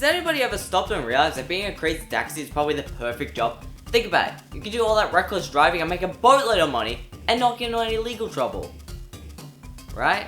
Has anybody ever stopped and realized that being a crazy taxi is probably the perfect job? Think about it, you can do all that reckless driving and make a boatload of money and not get into any legal trouble. Right?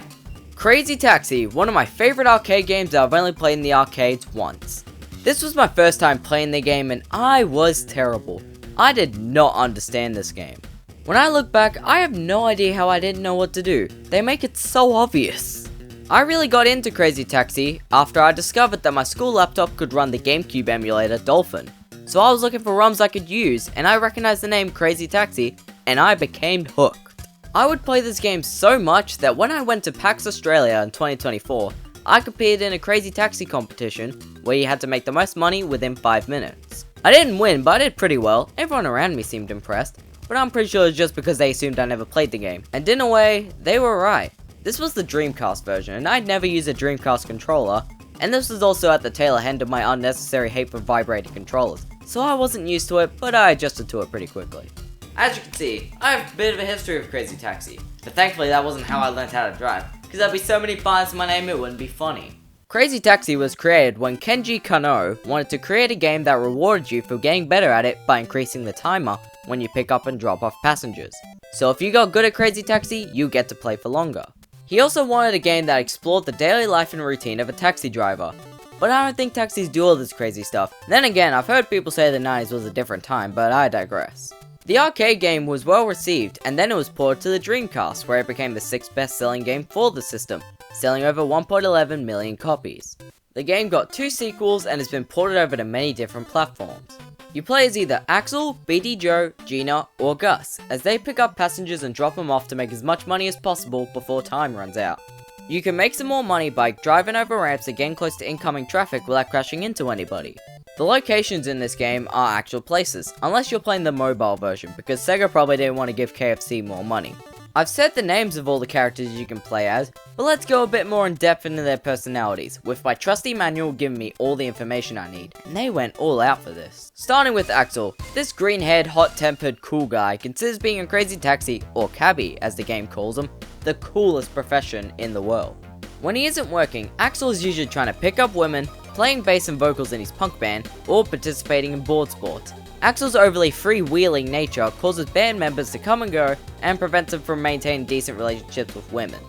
Crazy Taxi, one of my favorite arcade games that I've only played in the arcades once. This was my first time playing the game and I was terrible. I did not understand this game. When I look back, I have no idea how I didn't know what to do. They make it so obvious. I really got into Crazy Taxi after I discovered that my school laptop could run the GameCube emulator Dolphin. So I was looking for ROMs I could use and I recognized the name Crazy Taxi and I became hooked. I would play this game so much that when I went to PAX Australia in 2024, I competed in a Crazy Taxi competition where you had to make the most money within 5 minutes. I didn't win, but I did pretty well. Everyone around me seemed impressed, but I'm pretty sure it's just because they assumed I never played the game. And in a way, they were right. This was the Dreamcast version, and I'd never used a Dreamcast controller, and this was also at the tail end of my unnecessary hate for vibrating controllers, so I wasn't used to it, but I adjusted to it pretty quickly. As you can see, I have a bit of a history of Crazy Taxi, but thankfully that wasn't how I learned how to drive, because there'd be so many fines in my name it wouldn't be funny. Crazy Taxi was created when Kenji Kano wanted to create a game that rewarded you for getting better at it by increasing the timer when you pick up and drop off passengers. So if you got good at Crazy Taxi, you get to play for longer. He also wanted a game that explored the daily life and routine of a taxi driver. But I don't think taxis do all this crazy stuff. Then again, I've heard people say the 90s was a different time, but I digress. The arcade game was well received, and then it was ported to the Dreamcast, where it became the 6th best-selling game for the system, selling over 1.11 million copies. The game got 2 sequels and has been ported over to many different platforms. You play as either Axel, BD Joe, Gina, or Gus, as they pick up passengers and drop them off to make as much money as possible before time runs out. You can make some more money by driving over ramps and getting close to incoming traffic without crashing into anybody. The locations in this game are actual places, unless you're playing the mobile version, because Sega probably didn't want to give KFC more money. I've said the names of all the characters you can play as, but let's go a bit more in depth into their personalities, with my trusty manual giving me all the information I need, and they went all out for this. Starting with Axel, this green-haired, hot-tempered, cool guy considers being a crazy taxi, or cabbie as the game calls him, the coolest profession in the world. When he isn't working, Axel is usually trying to pick up women, playing bass and vocals in his punk band, or participating in board sports. Axel's overly freewheeling nature causes band members to come and go and prevents them from maintaining decent relationships with women.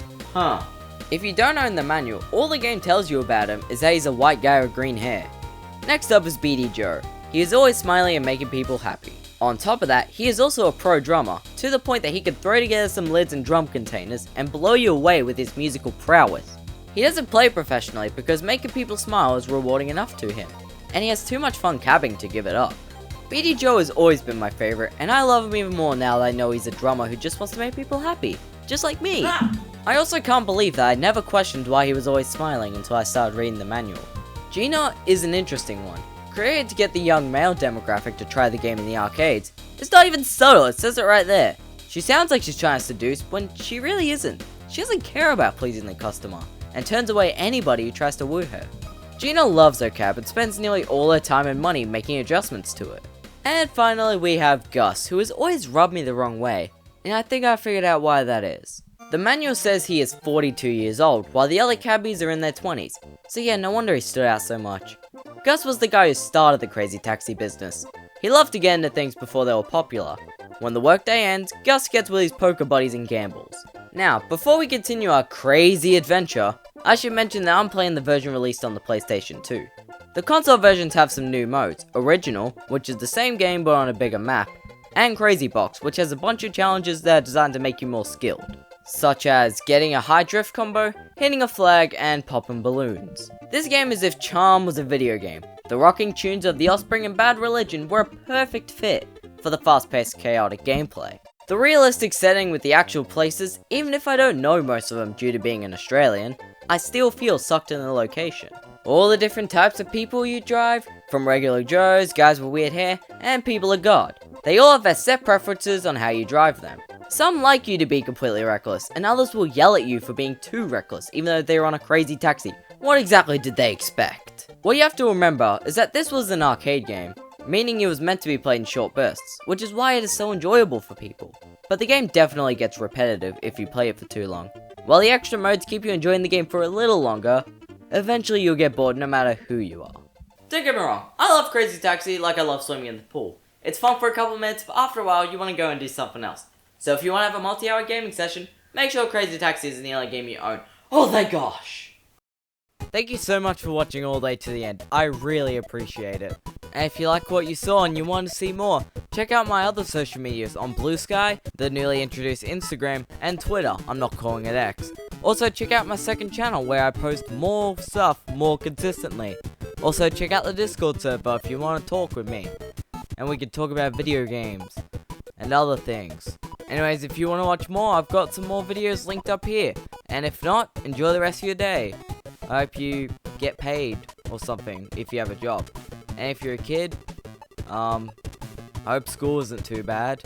If you don't own the manual, all the game tells you about him is that he's a white guy with green hair. Next up is BD Joe. He is always smiling and making people happy. On top of that, he is also a pro drummer, to the point that he could throw together some lids and drum containers and blow you away with his musical prowess. He doesn't play professionally because making people smile is rewarding enough to him, and he has too much fun cabbing to give it up. BD Joe has always been my favorite, and I love him even more now that I know he's a drummer who just wants to make people happy, just like me. I also can't believe that I never questioned why he was always smiling until I started reading the manual. Gina is an interesting one. Created to get the young male demographic to try the game in the arcades, it's not even subtle, it says it right there. She sounds like she's trying to seduce when she really isn't. She doesn't care about pleasing the customer, and turns away anybody who tries to woo her. Gina loves her cab and spends nearly all her time and money making adjustments to it. And finally we have Gus, who has always rubbed me the wrong way, and I think I figured out why that is. The manual says he is 42 years old, while the other cabbies are in their 20s, so yeah, no wonder he stood out so much. Gus was the guy who started the crazy taxi business. He loved to get into things before they were popular. When the workday ends, Gus gets with his poker buddies and gambles. Now, before we continue our crazy adventure, I should mention that I'm playing the version released on the PlayStation 2. The console versions have some new modes, Original, which is the same game but on a bigger map, and Crazy Box, which has a bunch of challenges that are designed to make you more skilled, such as getting a high drift combo, hitting a flag, and popping balloons. This game is as if Charm was a video game. The rocking tunes of The Offspring and Bad Religion were a perfect fit for the fast-paced, chaotic gameplay. The realistic setting with the actual places, even if I don't know most of them due to being an Australian, I still feel sucked in the location. All the different types of people you drive, from regular Joes, guys with weird hair, and people of God. They all have their set preferences on how you drive them. Some like you to be completely reckless, and others will yell at you for being too reckless, even though they're on a crazy taxi. What exactly did they expect? What you have to remember is that this was an arcade game, meaning it was meant to be played in short bursts, which is why it is so enjoyable for people. But the game definitely gets repetitive if you play it for too long. While the extra modes keep you enjoying the game for a little longer, eventually you'll get bored no matter who you are. Don't get me wrong, I love Crazy Taxi like I love swimming in the pool. It's fun for a couple minutes, but after a while you want to go and do something else. So if you want to have a multi-hour gaming session, make sure Crazy Taxi isn't the only game you own. Oh thank gosh! Thank you so much for watching all the way to the end. I really appreciate it. And if you like what you saw and you want to see more, check out my other social medias on Blue Sky, the newly introduced Instagram, and Twitter. I'm not calling it X. Also check out my second channel where I post more stuff more consistently. Also check out the Discord server if you want to talk with me. And we can talk about video games and other things. Anyways, if you want to watch more, I've got some more videos linked up here. And if not, enjoy the rest of your day. I hope you get paid or something if you have a job. And if you're a kid, I hope school isn't too bad.